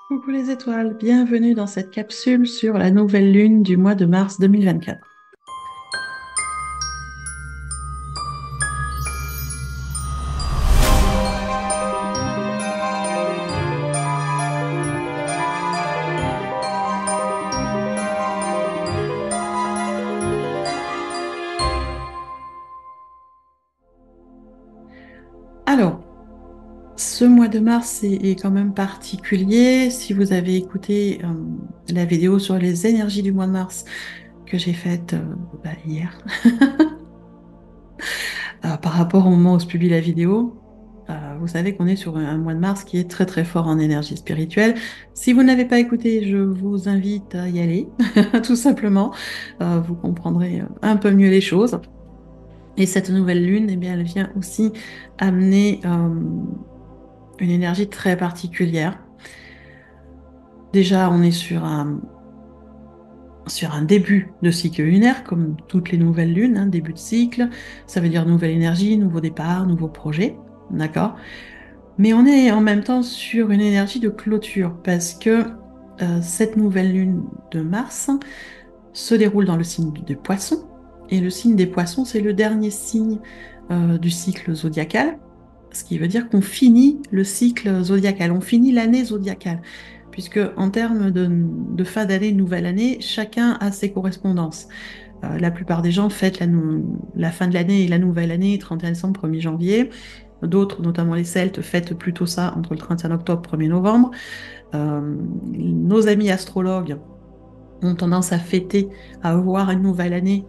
Coucou les étoiles, bienvenue dans cette capsule sur la nouvelle lune du mois de mars 2024. Alors, ce mois de mars est quand même particulier. Si vous avez écouté la vidéo sur les énergies du mois de mars que j'ai faite hier, par rapport au moment où je publie la vidéo, vous savez qu'on est sur un mois de mars qui est très très fort en énergie spirituelle. Si vous n'avez pas écouté, je vous invite à y aller, tout simplement. Vous comprendrez un peu mieux les choses. Et cette nouvelle lune, eh bien, elle vient aussi amener une énergie très particulière. Déjà, on est sur un début de cycle lunaire, comme toutes les nouvelles lunes, hein, début de cycle. Ça veut dire nouvelle énergie, nouveau départ, nouveau projet. D'accord? Mais on est en même temps sur une énergie de clôture, parce que cette nouvelle lune de Mars se déroule dans le signe des Poissons. Et le signe des Poissons, c'est le dernier signe du cycle zodiacal. Ce qui veut dire qu'on finit le cycle zodiacal, on finit l'année zodiacale, puisque en termes de fin d'année, nouvelle année, chacun a ses correspondances. La plupart des gens fêtent la fin de l'année et la nouvelle année, 31 décembre, 1er janvier. D'autres, notamment les Celtes, fêtent plutôt ça entre le 31 octobre, 1er novembre. Nos amis astrologues ont tendance à fêter, à avoir une nouvelle année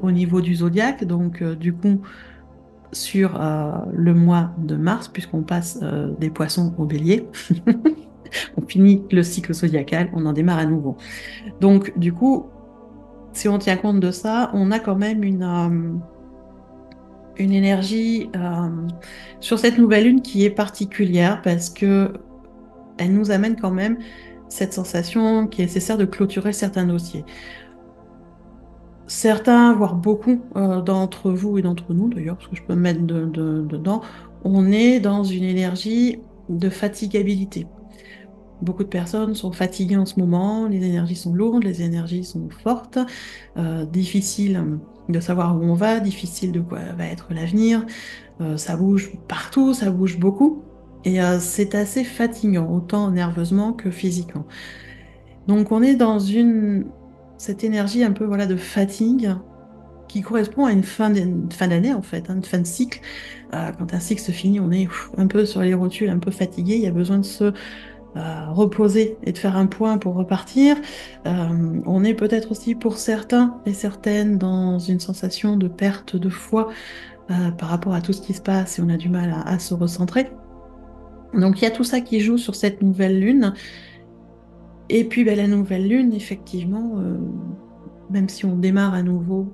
au niveau du zodiaque. Donc, du coup, sur le mois de mars, puisqu'on passe des poissons au bélier. On finit le cycle zodiacal, on en démarre à nouveau. Donc, du coup, si on tient compte de ça, on a quand même une énergie sur cette nouvelle lune qui est particulière parce que elle nous amène quand même cette sensation qui est nécessaire de clôturer certains dossiers. Certains, voire beaucoup d'entre vous et d'entre nous d'ailleurs, parce que je peux me mettre dedans, on est dans une énergie de fatigabilité. Beaucoup de personnes sont fatiguées en ce moment, les énergies sont lourdes, les énergies sont fortes, difficile de savoir où on va, difficile de quoi va être l'avenir, ça bouge partout, ça bouge beaucoup, et c'est assez fatigant, autant nerveusement que physiquement. Donc on est dans cette énergie un peu voilà, de fatigue qui correspond à une fin d'année en fait, hein, une fin de cycle. Quand un cycle se finit, on est un peu sur les rotules, un peu fatigué, il y a besoin de se reposer et de faire un point pour repartir. On est peut-être aussi pour certains et certaines dans une sensation de perte de foi par rapport à tout ce qui se passe et on a du mal à se recentrer. Donc il y a tout ça qui joue sur cette nouvelle lune. Et puis ben, la nouvelle lune, effectivement, même si on démarre à nouveau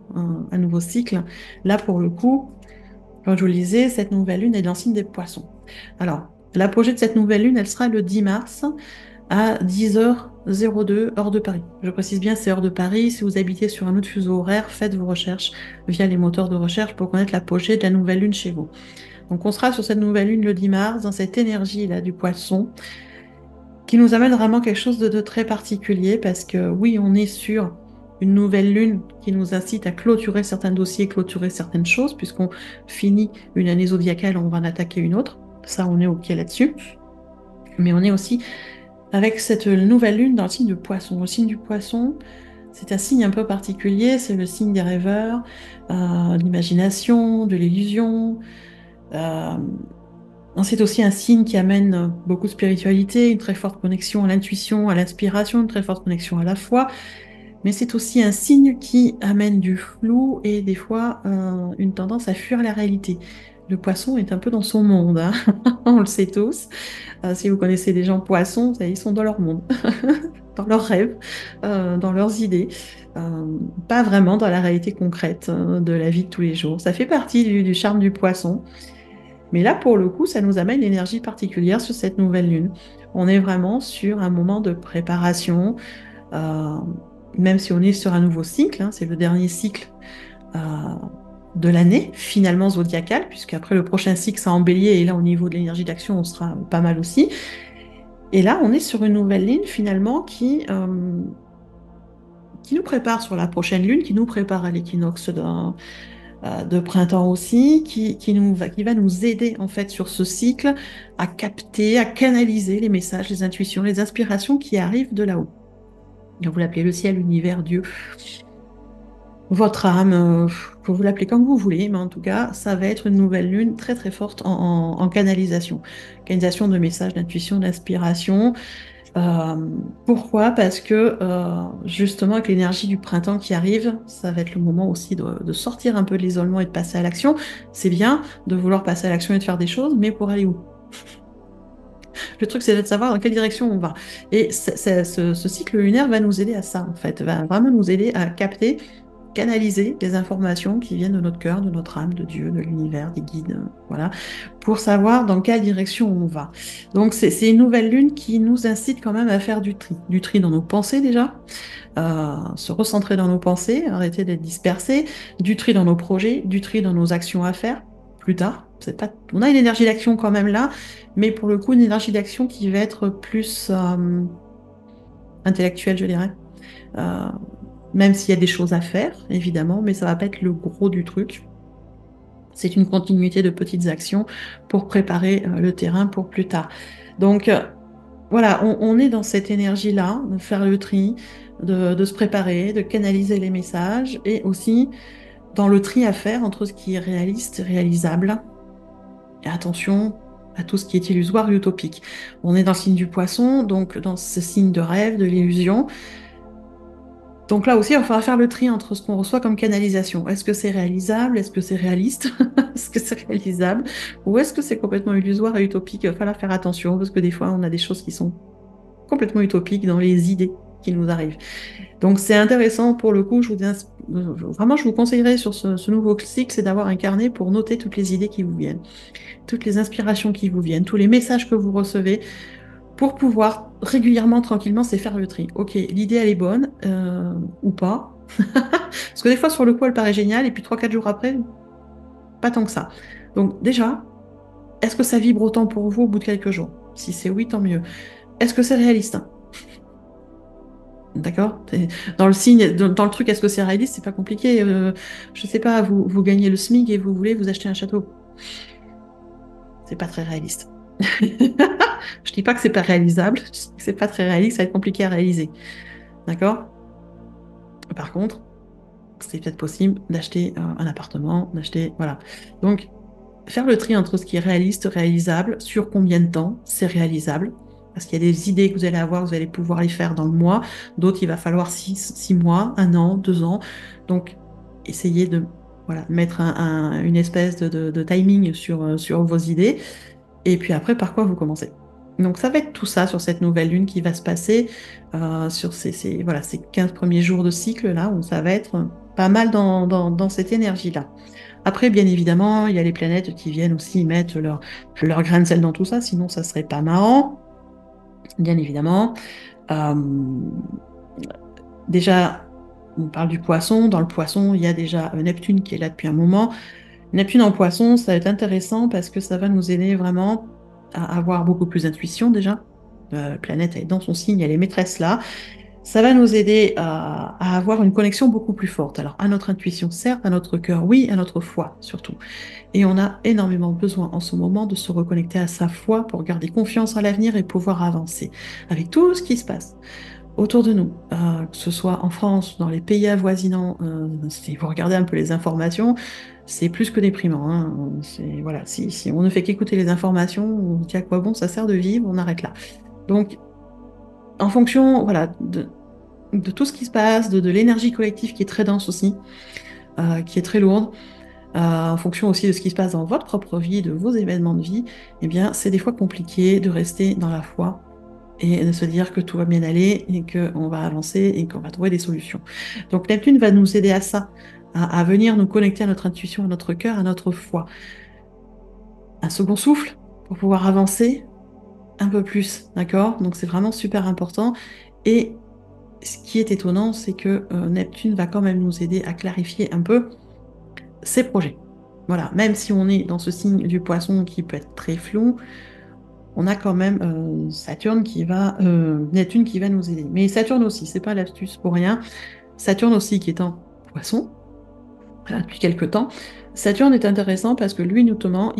un nouveau cycle, là pour le coup, comme je vous le disais, cette nouvelle lune est dans le signe des poissons. Alors, l'apogée de cette nouvelle lune, elle sera le 10 mars à 10h02, heure de Paris. Je précise bien, c'est heure de Paris. Si vous habitez sur un autre fuseau horaire, faites vos recherches via les moteurs de recherche pour connaître l'apogée de la nouvelle lune chez vous. Donc on sera sur cette nouvelle lune le 10 mars, dans cette énergie-là du poisson, qui nous amène vraiment quelque chose de très particulier, parce que oui, on est sur une nouvelle lune qui nous incite à clôturer certains dossiers, clôturer certaines choses, puisqu'on finit une année zodiacale, on va en attaquer une autre. Ça, on est OK là-dessus. Mais on est aussi avec cette nouvelle lune dans le signe de poisson. Le signe du poisson, c'est un signe un peu particulier, c'est le signe des rêveurs, de l'imagination, de l'illusion. Euh, c'est aussi un signe qui amène beaucoup de spiritualité, une très forte connexion à l'intuition, à l'inspiration, une très forte connexion à la foi. Mais c'est aussi un signe qui amène du flou et des fois une tendance à fuir la réalité. Le poisson est un peu dans son monde, hein. On le sait tous. Si vous connaissez des gens poissons, ils sont dans leur monde, dans leurs rêves, dans leurs idées, pas vraiment dans la réalité concrète de la vie de tous les jours. Ça fait partie du charme du poisson. Mais là, pour le coup, ça nous amène une énergie particulière sur cette nouvelle lune. On est vraiment sur un moment de préparation, euh, même si on est sur un nouveau cycle, hein, c'est le dernier cycle euh, de l'année, finalement zodiacal, puisque après le prochain cycle, ça en bélier, et là, au niveau de l'énergie d'action, on sera pas mal aussi. Et là, on est sur une nouvelle ligne finalement qui nous prépare sur la prochaine lune, qui nous prépare à l'équinoxe de printemps aussi, qui va nous aider en fait sur ce cycle à capter, à canaliser les messages, les intuitions, les inspirations qui arrivent de là-haut. Vous l'appelez le ciel, l'univers, Dieu, votre âme, vous l'appelez comme vous voulez, mais en tout cas, ça va être une nouvelle lune très très forte en canalisation. Canalisation de messages, d'intuition, d'inspiration. Euh, Pourquoi? Parce que justement, avec l'énergie du printemps qui arrive, ça va être le moment aussi de sortir un peu de l'isolement et de passer à l'action. C'est bien de vouloir passer à l'action et de faire des choses, mais pour aller où? Le truc, c'est de savoir dans quelle direction on va. Et ce cycle lunaire va nous aider à ça, en fait, va vraiment nous aider à capter, canaliser les informations qui viennent de notre cœur, de notre âme, de Dieu, de l'univers, des guides, voilà, pour savoir dans quelle direction on va. Donc c'est une nouvelle lune qui nous incite quand même à faire du tri dans nos pensées déjà, se recentrer dans nos pensées, arrêter d'être dispersés, du tri dans nos projets, du tri dans nos actions à faire plus tard. C'est pas, on a une énergie d'action quand même là, mais pour le coup une énergie d'action qui va être plus intellectuelle, je dirais. Euh, Même s'il y a des choses à faire, évidemment, mais ça va pas être le gros du truc. C'est une continuité de petites actions pour préparer le terrain pour plus tard. Donc voilà, on est dans cette énergie-là, de faire le tri, de se préparer, de canaliser les messages, et aussi dans le tri à faire entre ce qui est réaliste et réalisable. Et attention à tout ce qui est illusoire et utopique. On est dans le signe du poisson, donc dans ce signe de rêve, de l'illusion. Donc là aussi, il va falloir faire le tri entre ce qu'on reçoit comme canalisation. Est-ce que c'est réalisable? Est-ce que c'est réaliste? Est-ce que c'est réalisable? Ou est-ce que c'est complètement illusoire et utopique? Il va falloir faire attention parce que des fois, on a des choses qui sont complètement utopiques dans les idées qui nous arrivent. Donc c'est intéressant pour le coup, vraiment je vous conseillerais sur ce nouveau cycle, c'est d'avoir un carnet pour noter toutes les idées qui vous viennent, toutes les inspirations qui vous viennent, tous les messages que vous recevez, pour pouvoir régulièrement, tranquillement, c'est faire le tri. Ok, l'idée elle est bonne ou pas. Parce que des fois sur le coup elle paraît géniale et puis 3-4 jours après, pas tant que ça. Donc déjà, est-ce que ça vibre autant pour vous au bout de quelques jours? Si c'est oui, tant mieux. Est-ce que c'est réaliste? D'accord? Dans le signe, dans le truc, est-ce que c'est réaliste? C'est pas compliqué. Je sais pas, vous gagnez le SMIC et vous voulez vous acheter un château. C'est pas très réaliste. Je dis pas que c'est pas réalisable, je dis que c'est pas très réaliste, ça va être compliqué à réaliser. D'accord? Par contre, c'est peut-être possible d'acheter un appartement, d'acheter. Voilà. Donc, faire le tri entre ce qui est réaliste, réalisable, sur combien de temps c'est réalisable. Parce qu'il y a des idées que vous allez avoir, vous allez pouvoir les faire dans le mois. D'autres, il va falloir 6 mois, 1 an, 2 ans. Donc, essayez de voilà, mettre une espèce de timing sur vos idées. Et puis après, par quoi vous commencez. Donc, ça va être tout ça sur cette nouvelle lune qui va se passer sur voilà, ces 15 premiers jours de cycle, là, où ça va être pas mal dans cette énergie-là. Après, bien évidemment, il y a les planètes qui viennent aussi mettre leur grain de sel dans tout ça, sinon ça serait pas marrant, bien évidemment. Euh, Déjà, on parle du poisson. Dans le poisson, il y a déjà Neptune qui est là depuis un moment. Neptune en poisson, ça va être intéressant parce que ça va nous aider vraiment à avoir beaucoup plus d'intuition déjà. La planète elle est dans son signe, elle est maîtresse là. Ça va nous aider à avoir une connexion beaucoup plus forte. Alors, à notre intuition, certes, à notre cœur, oui, à notre foi surtout. Et on a énormément besoin en ce moment de se reconnecter à sa foi pour garder confiance en l'avenir et pouvoir avancer avec tout ce qui se passe autour de nous, que ce soit en France, dans les pays avoisinants. Si vous regardez un peu les informations, c'est plus que déprimant, hein. Voilà, si on ne fait qu'écouter les informations, on se dit à quoi bon ça sert de vivre, on arrête là. Donc, en fonction, voilà, de tout ce qui se passe, de l'énergie collective qui est très dense aussi, qui est très lourde, en fonction aussi de ce qui se passe dans votre propre vie, de vos événements de vie, eh bien, c'est des fois compliqué de rester dans la foi et de se dire que tout va bien aller et qu'on va avancer et qu'on va trouver des solutions. Donc Neptune va nous aider à ça, à venir nous connecter à notre intuition, à notre cœur, à notre foi. Un second souffle pour pouvoir avancer un peu plus, d'accord? Donc c'est vraiment super important. Et ce qui est étonnant, c'est que Neptune va quand même nous aider à clarifier un peu ses projets. Voilà, même si on est dans ce signe du poisson qui peut être très flou, on a quand même Neptune qui va nous aider. Mais Saturne aussi, c'est pas l'astuce pour rien. Saturne aussi qui est en Poisson, voilà, depuis quelques temps. Saturne est intéressant parce que lui, notamment,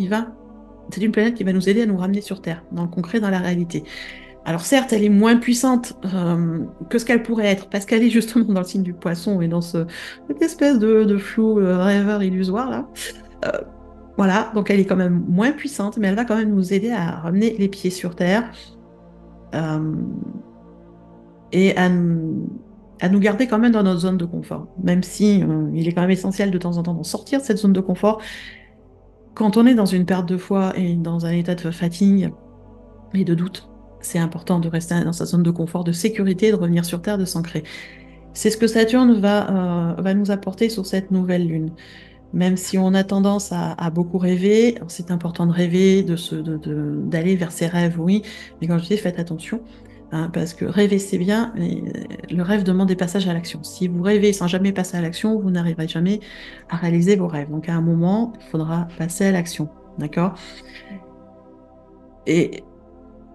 c'est une planète qui va nous aider à nous ramener sur Terre, dans le concret, dans la réalité. Alors certes, elle est moins puissante que ce qu'elle pourrait être, parce qu'elle est justement dans le signe du Poisson et dans cette espèce de flou rêveur illusoire là. Euh, voilà, donc elle est quand même moins puissante, mais elle va quand même nous aider à ramener les pieds sur Terre euh, et à nous garder quand même dans notre zone de confort, même si il est quand même essentiel de temps en temps d'en sortir de cette zone de confort. Quand on est dans une perte de foi et dans un état de fatigue et de doute, c'est important de rester dans sa zone de confort, de sécurité, de revenir sur Terre, de s'ancrer. C'est ce que Saturne va nous apporter sur cette nouvelle lune. Même si on a tendance à beaucoup rêver, c'est important de rêver, d'aller vers ses rêves, oui, mais quand je dis faites attention, hein, parce que rêver c'est bien, mais le rêve demande des passages à l'action. Si vous rêvez sans jamais passer à l'action, vous n'arriverez jamais à réaliser vos rêves. Donc à un moment, il faudra passer à l'action, d'accord? Et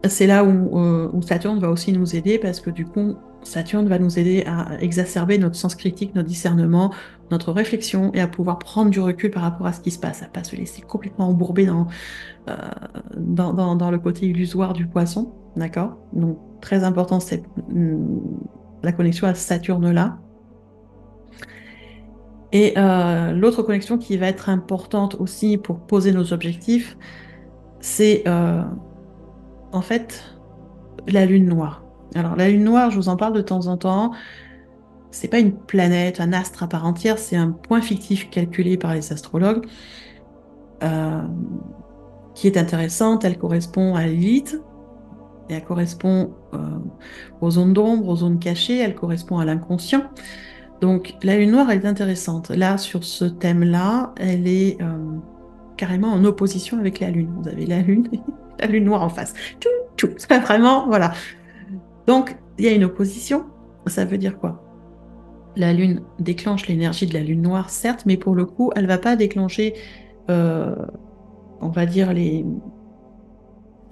c'est là où Saturne va aussi nous aider parce que du coup, Saturne va nous aider à exacerber notre sens critique, notre discernement, notre réflexion et à pouvoir prendre du recul par rapport à ce qui se passe, à pas se laisser complètement embourber euh, dans le côté illusoire du Poisson, d'accord? Donc très important, c'est la connexion à Saturne là. Et l'autre connexion qui va être importante aussi pour poser nos objectifs, c'est en fait la lune noire. Alors, la lune noire, je vous en parle de temps en temps. C'est pas une planète, un astre à part entière, c'est un point fictif calculé par les astrologues euh, qui est intéressante. Elle correspond à Lilith et elle correspond aux zones d'ombre, aux zones cachées, elle correspond à l'inconscient. Donc, la lune noire, elle est intéressante. Là, sur ce thème-là, elle est carrément en opposition avec la lune. Vous avez la lune et la lune noire en face. Tchou, tchou. C'est vraiment, voilà. Donc, il y a une opposition. Ça veut dire quoi? La Lune déclenche l'énergie de la Lune noire, certes, mais pour le coup, elle ne va pas déclencher, euh, on va dire, les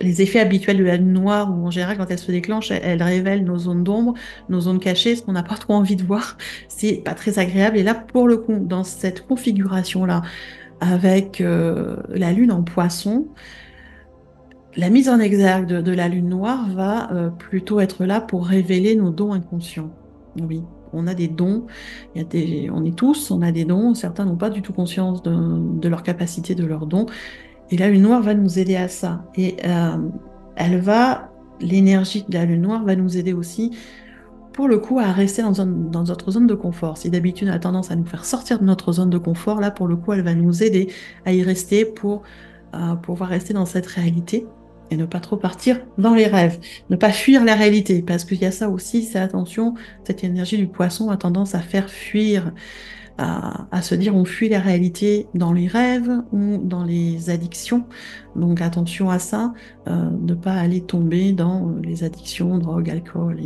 effets habituels de la Lune noire, où en général, quand elle se déclenche, elle révèle nos zones d'ombre, nos zones cachées, ce qu'on n'a pas trop envie de voir. C'est pas très agréable. Et là, pour le coup, dans cette configuration-là, avec la Lune en Poisson, la mise en exergue de la lune noire va plutôt être là pour révéler nos dons inconscients. Oui, on a des dons, on est tous, on a des dons, certains n'ont pas du tout conscience de leur capacité, de leurs dons, et la lune noire va nous aider à ça. Et l'énergie de la lune noire va nous aider aussi, pour le coup, à rester dans notre zone de confort. Si d'habitude elle a tendance à nous faire sortir de notre zone de confort, là, pour le coup, elle va nous aider à y rester pour pouvoir rester dans cette réalité et ne pas trop partir dans les rêves, ne pas fuir la réalité, parce qu'il y a ça aussi, c'est attention, cette énergie du Poisson a tendance à faire fuir, à se dire on fuit la réalité dans les rêves ou dans les addictions. Donc attention à ça, ne pas aller tomber dans les addictions, drogue, alcool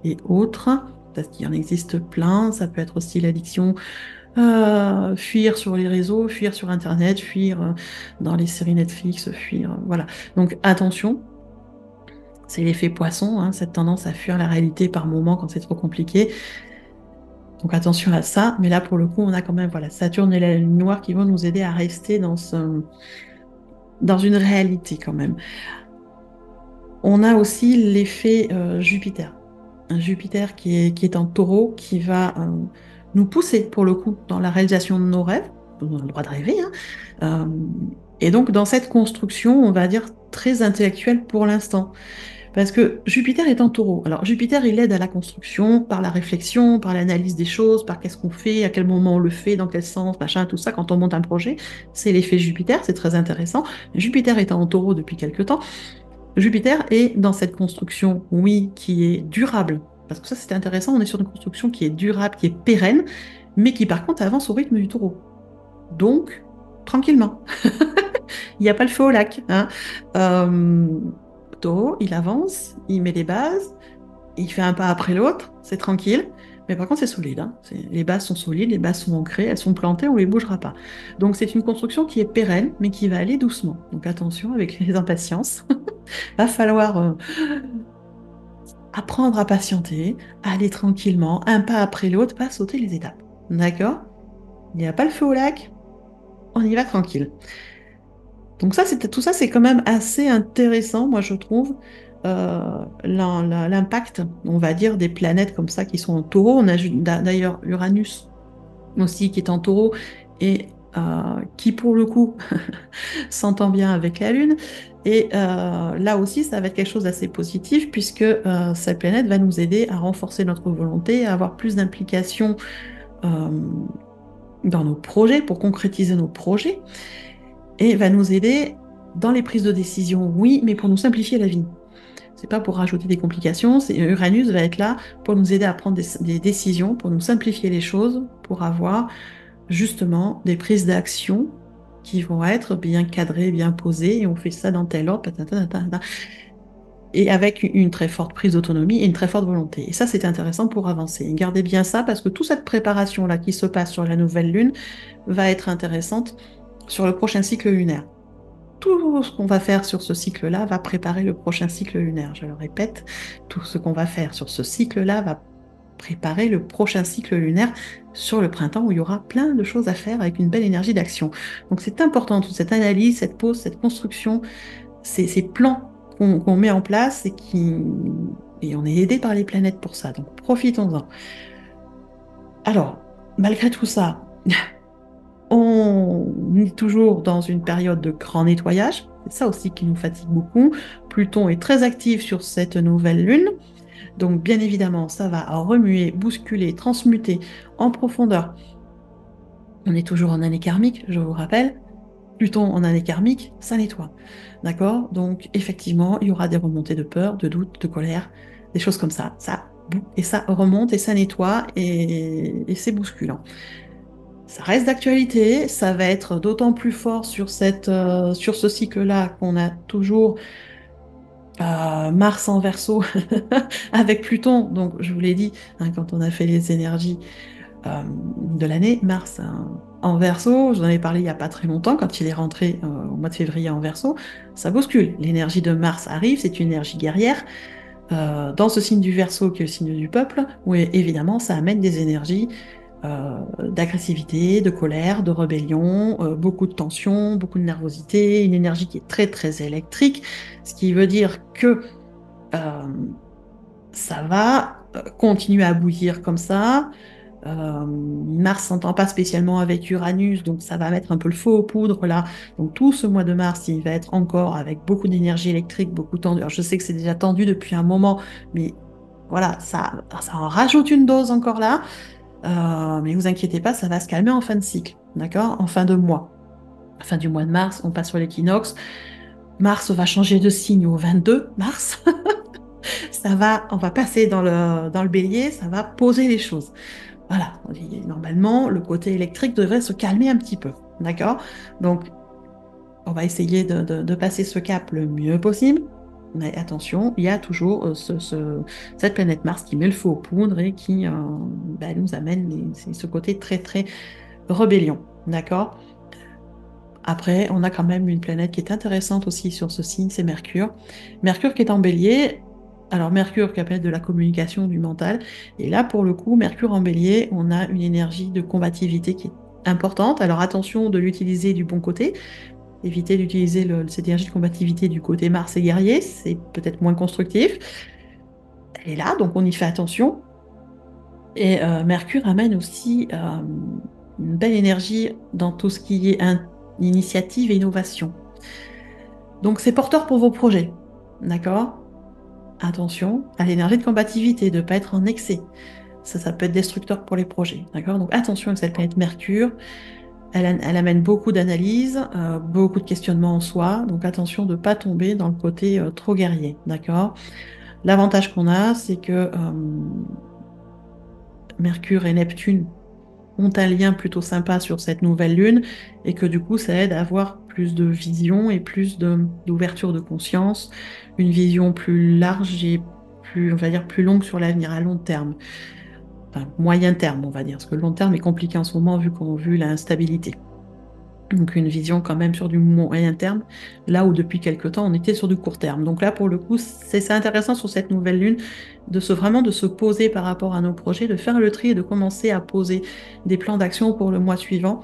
et autres. Parce qu'il y en existe plein, ça peut être aussi l'addiction fuir sur les réseaux, fuir sur Internet, fuir dans les séries Netflix, fuir, voilà. Donc attention, c'est l'effet Poisson, hein, cette tendance à fuir la réalité par moment quand c'est trop compliqué. Donc attention à ça, mais là pour le coup, on a quand même voilà, Saturne et la Lune noire qui vont nous aider à rester dans une réalité quand même. On a aussi l'effet Jupiter. Un Jupiter qui est en taureau, qui va nous pousser pour le coup dans la réalisation de nos rêves. On a le droit de rêver, hein. Euh, et donc dans cette construction, on va dire très intellectuelle pour l'instant. Parce que Jupiter est en taureau. Alors Jupiter, il aide à la construction par la réflexion, par l'analyse des choses, par qu'est-ce qu'on fait, à quel moment on le fait, dans quel sens, machin, tout ça, quand on monte un projet. C'est l'effet Jupiter, c'est très intéressant. Jupiter étant en taureau depuis quelque temps, Jupiter est dans cette construction, oui, qui est durable. Parce que ça, c'est intéressant, on est sur une construction qui est durable, qui est pérenne, mais qui par contre avance au rythme du taureau. Donc, tranquillement. Il n'y a pas le feu au lac, hein. Taureau, il avance, il met les bases, il fait un pas après l'autre, c'est tranquille, mais par contre c'est solide, hein. Les bases sont solides, les bases sont ancrées, elles sont plantées, on ne les bougera pas. Donc c'est une construction qui est pérenne, mais qui va aller doucement. Donc attention avec les impatiences, va falloir apprendre à patienter, aller tranquillement, un pas après l'autre, pas sauter les étapes. D'accord? Il n'y a pas le feu au lac, on y va tranquille. Donc ça, tout ça, c'est quand même assez intéressant, moi je trouve, l'impact, on va dire, des planètes comme ça qui sont en taureau. On a d'ailleurs Uranus aussi qui est en taureau et qui pour le coup s'entend bien avec la Lune. Et là aussi, ça va être quelque chose d'assez positif puisque cette planète va nous aider à renforcer notre volonté, à avoir plus d'implication euh, dans nos projets, pour concrétiser nos projets, et va nous aider dans les prises de décision, oui, mais pour nous simplifier la vie. C'est pas pour rajouter des complications, Uranus va être là pour nous aider à prendre des décisions, pour nous simplifier les choses, pour avoir justement des prises d'action qui vont être bien cadrées, bien posées, et on fait ça dans tel ordre, et avec une très forte prise d'autonomie et une très forte volonté. Et ça, c'est intéressant pour avancer. Et gardez bien ça, parce que toute cette préparation-là qui se passe sur la nouvelle lune va être intéressante sur le prochain cycle lunaire. Tout ce qu'on va faire sur ce cycle-là va préparer le prochain cycle lunaire. Je le répète, tout ce qu'on va faire sur ce cycle-là va préparer le prochain cycle lunaire sur le printemps où il y aura plein de choses à faire avec une belle énergie d'action. Donc c'est important, toute cette analyse, cette pause, cette construction, ces plans qu'on met en place et on est aidé par les planètes pour ça. Donc profitons-en. Alors, malgré tout ça, on est toujours dans une période de grand nettoyage. C'est ça aussi qui nous fatigue beaucoup. Pluton est très actif sur cette nouvelle lune. Donc, bien évidemment, ça va remuer, bousculer, transmuter en profondeur. On est toujours en année karmique, je vous rappelle. Pluton en année karmique, ça nettoie. D'accord? Donc, effectivement, il y aura des remontées de peur, de doute, de colère, des choses comme ça. Et ça remonte et ça nettoie et c'est bousculant. Ça reste d'actualité, ça va être d'autant plus fort sur ce cycle-là qu'on a toujours Mars en Verseau avec Pluton. Donc, je vous l'ai dit, hein, quand on a fait les énergies de l'année, Mars en Verseau, j'en avais parlé il n'y a pas très longtemps, quand il est rentré au mois de février en Verseau, ça bouscule. L'énergie de Mars arrive, c'est une énergie guerrière. Dans ce signe du Verseau, qui est le signe du peuple, où évidemment, ça amène des énergies d'agressivité, de colère, de rébellion, beaucoup de tension, beaucoup de nervosité, une énergie qui est très très électrique, ce qui veut dire que euh, ça va continuer à bouillir comme ça. Mars s'entend pas spécialement avec Uranus, donc ça va mettre un peu le feu aux poudres là. Donc tout ce mois de mars, il va être encore avec beaucoup d'énergie électrique, beaucoup tendu. Alors je sais que c'est déjà tendu depuis un moment, mais voilà, ça en rajoute une dose encore là. Mais vous inquiétez pas, ça va se calmer en fin de cycle, d'accord? En fin de mois. Fin du mois de mars, on passe sur l'équinoxe. Mars va changer de signe au 22 mars. On va passer dans le bélier, ça va poser les choses. Voilà, normalement, le côté électrique devrait se calmer un petit peu, d'accord? Donc, on va essayer de passer ce cap le mieux possible. Mais attention, il y a toujours cette planète Mars qui met le feu aux poudres et qui nous amène ce côté très très rébellion. D'accord? Après, on a quand même une planète qui est intéressante aussi sur ce signe, c'est Mercure. Mercure qui est en bélier. Alors Mercure qui est la planète de la communication, du mental. Et là, pour le coup, Mercure en bélier, on a une énergie de combativité qui est importante. Alors attention de l'utiliser du bon côté. Éviter d'utiliser cette énergie de combativité du côté Mars et guerrier, c'est peut-être moins constructif. Elle est là, donc on y fait attention. Et Mercure amène aussi une belle énergie dans tout ce qui est initiative et innovation. Donc c'est porteur pour vos projets, d'accord? Attention à l'énergie de combativité, de ne pas être en excès. Ça peut être destructeur pour les projets, d'accord? Donc attention avec cette planète Mercure. Elle amène beaucoup d'analyses, beaucoup de questionnements en soi, donc attention de ne pas tomber dans le côté trop guerrier, d'accord? L'avantage qu'on a, c'est que Mercure et Neptune ont un lien plutôt sympa sur cette nouvelle lune, et que du coup, ça aide à avoir plus de vision et plus d'ouverture de conscience, une vision plus large et on va dire, plus longue sur l'avenir, à long terme. Enfin, moyen terme, on va dire, parce que le long terme est compliqué en ce moment vu l'instabilité. Donc une vision quand même sur du moyen terme, là où depuis quelque temps on était sur du court terme. Donc là pour le coup c'est intéressant sur cette nouvelle lune vraiment de se poser par rapport à nos projets, de faire le tri et de commencer à poser des plans d'action pour le mois suivant,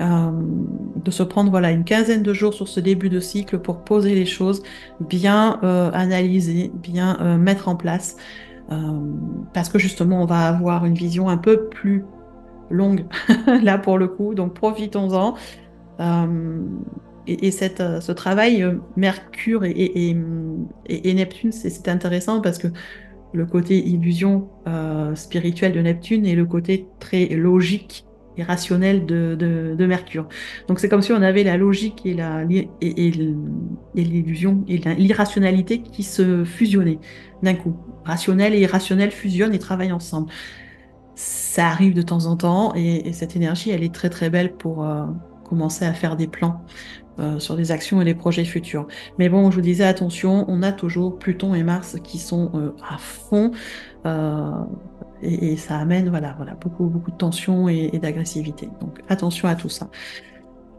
de se prendre voilà une quinzaine de jours sur ce début de cycle pour poser les choses, bien analyser, bien mettre en place, parce que justement on va avoir une vision un peu plus longue là pour le coup, donc profitons-en. Ce travail, Mercure et Neptune, c'est intéressant parce que le côté illusion spirituelle de Neptune et le côté très logique et rationnel de Mercure. Donc c'est comme si on avait la logique et l'illusion et l'irrationalité qui se fusionnaient d'un coup. Rationnel et irrationnel fusionnent et travaillent ensemble. Ça arrive de temps en temps et cette énergie, elle est très très belle pour commencer à faire des plans sur des actions et des projets futurs. Mais bon, je vous disais, attention, on a toujours Pluton et Mars qui sont à fond euh, et ça amène voilà, beaucoup de tension et d'agressivité. Donc attention à tout ça.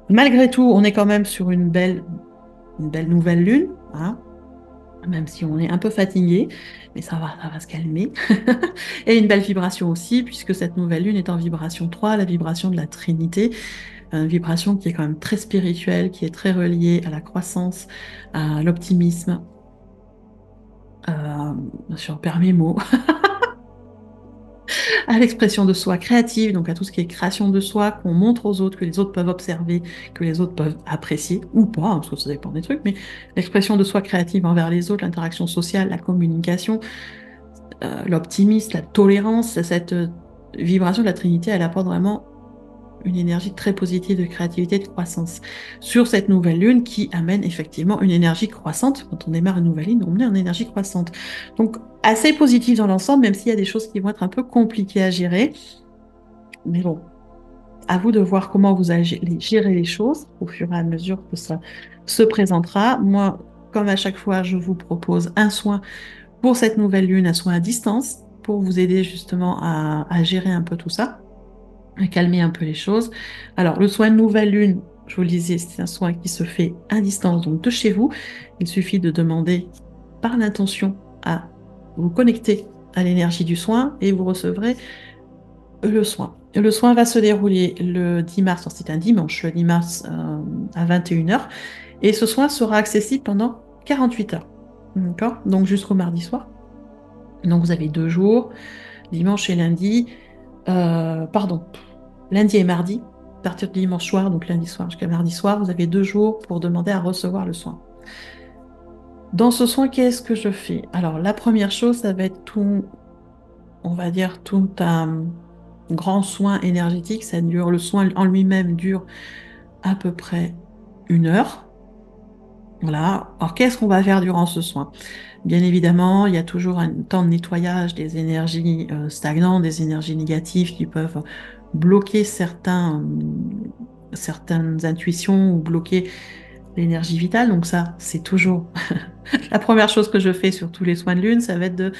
Malgré tout, on est quand même sur une belle nouvelle lune, hein, même si on est un peu fatigué, mais ça va se calmer. Et une belle vibration aussi, puisque cette nouvelle lune est en vibration 3, la vibration de la Trinité, une vibration qui est quand même très spirituelle, qui est très reliée à la croissance, à l'optimisme, je perds mes mots, à l'expression de soi créative, donc à tout ce qui est création de soi, qu'on montre aux autres, que les autres peuvent observer, que les autres peuvent apprécier, ou pas, hein, parce que ça dépend des trucs, mais l'expression de soi créative envers les autres, l'interaction sociale, la communication, l'optimisme, la tolérance, cette vibration de la Trinité, elle apporte vraiment une énergie très positive de créativité, de croissance. Sur cette nouvelle lune qui amène effectivement une énergie croissante. Quand on démarre une nouvelle lune, on est en énergie croissante. Donc, assez positif dans l'ensemble, même s'il y a des choses qui vont être un peu compliquées à gérer. Mais bon, à vous de voir comment vous allez gérer les choses au fur et à mesure que ça se présentera. Moi, comme à chaque fois, je vous propose un soin pour cette nouvelle lune, un soin à distance, pour vous aider justement à gérer un peu tout ça, à calmer un peu les choses. Alors, le soin de nouvelle lune, je vous le disais, c'est un soin qui se fait à distance, donc de chez vous. Il suffit de demander par l'intention à vous connecter à l'énergie du soin et vous recevrez le soin. Le soin va se dérouler le 10 mars, c'est un dimanche, le 10 mars à 21h, et ce soin sera accessible pendant 48 heures. D'accord? Donc jusqu'au mardi soir. Donc vous avez 2 jours, dimanche et lundi. Pardon, lundi et mardi, à partir de dimanche soir, donc lundi soir jusqu'à mardi soir, vous avez 2 jours pour demander à recevoir le soin. Dans ce soin, qu'est-ce que je fais? Alors, la première chose, ça va être on va dire, tout un grand soin énergétique. Le soin en lui-même dure à peu près 1 heure. Voilà. Alors, qu'est-ce qu'on va faire durant ce soin? Bien évidemment, il y a toujours un temps de nettoyage des énergies stagnantes, des énergies négatives qui peuvent bloquer certaines intuitions ou bloquer l'énergie vitale. Donc ça, c'est toujours la première chose que je fais sur tous les soins de lune, ça va être de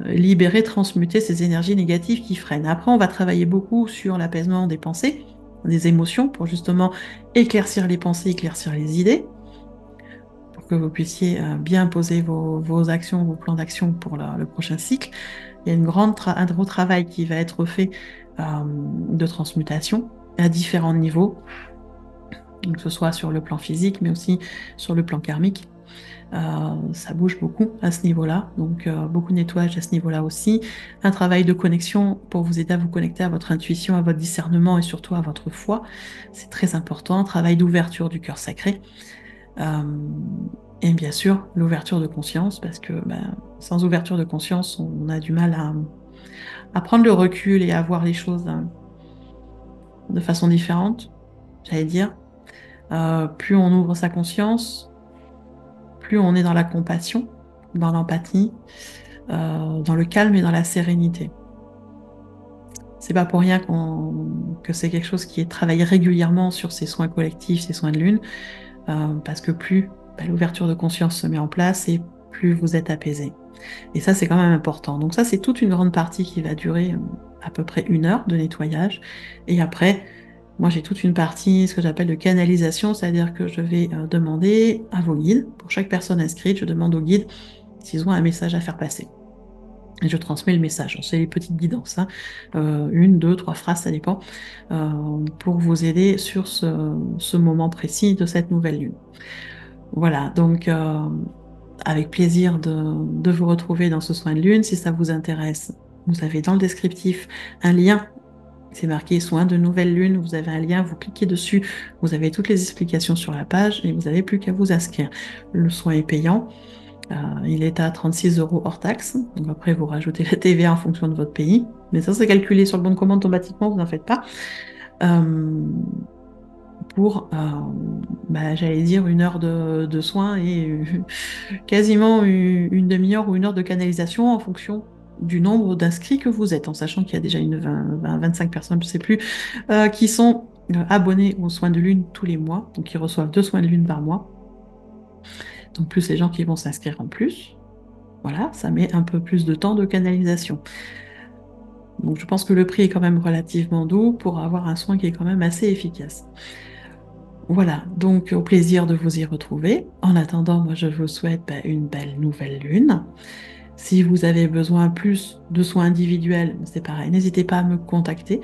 libérer, transmuter ces énergies négatives qui freinent. Après, on va travailler beaucoup sur l'apaisement des pensées, des émotions, pour justement éclaircir les pensées, éclaircir les idées, pour que vous puissiez bien poser vos actions, vos plans d'action pour le prochain cycle. Il y a un gros travail qui va être fait de transmutation à différents niveaux, que ce soit sur le plan physique, mais aussi sur le plan karmique. Ça bouge beaucoup à ce niveau-là, donc beaucoup de nettoyage à ce niveau-là aussi. Un travail de connexion pour vous aider à vous connecter à votre intuition, à votre discernement et surtout à votre foi. C'est très important. Un travail d'ouverture du cœur sacré. Et bien sûr, l'ouverture de conscience, parce que sans ouverture de conscience, on a du mal à prendre le recul et à voir les choses de façon différente, j'allais dire. Plus on ouvre sa conscience, plus on est dans la compassion, dans l'empathie, dans le calme et dans la sérénité. C'est pas pour rien que c'est quelque chose qui est travaillé régulièrement sur ces soins collectifs, ces soins de lune, parce que plus l'ouverture de conscience se met en place et plus vous êtes apaisé. Et ça, c'est quand même important. Donc ça, c'est toute une grande partie qui va durer à peu près 1 heure de nettoyage. Et après, moi, j'ai toute une partie, ce que j'appelle de canalisation, c'est-à-dire que je vais demander à vos guides, pour chaque personne inscrite, je demande aux guides s'ils ont un message à faire passer. Et je transmets le message. C'est les petites guidances, hein. 1, 2, 3 phrases, ça dépend, pour vous aider sur ce moment précis de cette nouvelle lune. Voilà, donc avec plaisir de vous retrouver dans ce soin de lune. Si ça vous intéresse, vous avez dans le descriptif un lien. C'est marqué soin de nouvelle lune. Vous avez un lien, vous cliquez dessus. Vous avez toutes les explications sur la page et vous n'avez plus qu'à vous inscrire. Le soin est payant. Il est à 36 € hors taxe. Donc après, vous rajoutez la TVA en fonction de votre pays. Mais ça, c'est calculé sur le bon de commande automatiquement, vous n'en faites pas. Pour, j'allais dire, 1 heure de soins et quasiment une demi-heure ou 1 heure de canalisation en fonction du nombre d'inscrits que vous êtes, en sachant qu'il y a déjà 25 personnes, je ne sais plus, qui sont abonnés aux soins de lune tous les mois, donc ils reçoivent 2 soins de lune par mois. Donc plus les gens qui vont s'inscrire en plus. Voilà, ça met un peu plus de temps de canalisation. Donc je pense que le prix est quand même relativement doux pour avoir un soin qui est quand même assez efficace. Voilà, donc au plaisir de vous y retrouver. En attendant, moi je vous souhaite une belle nouvelle lune. Si vous avez besoin plus de soins individuels, c'est pareil, n'hésitez pas à me contacter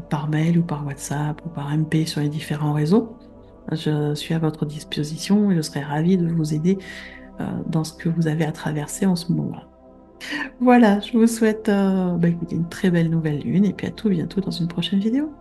par mail ou par WhatsApp ou par MP sur les différents réseaux. Je suis à votre disposition et je serai ravie de vous aider dans ce que vous avez à traverser en ce moment-là. Voilà, je vous souhaite écoutez, une très belle nouvelle lune et puis à tout bientôt dans une prochaine vidéo.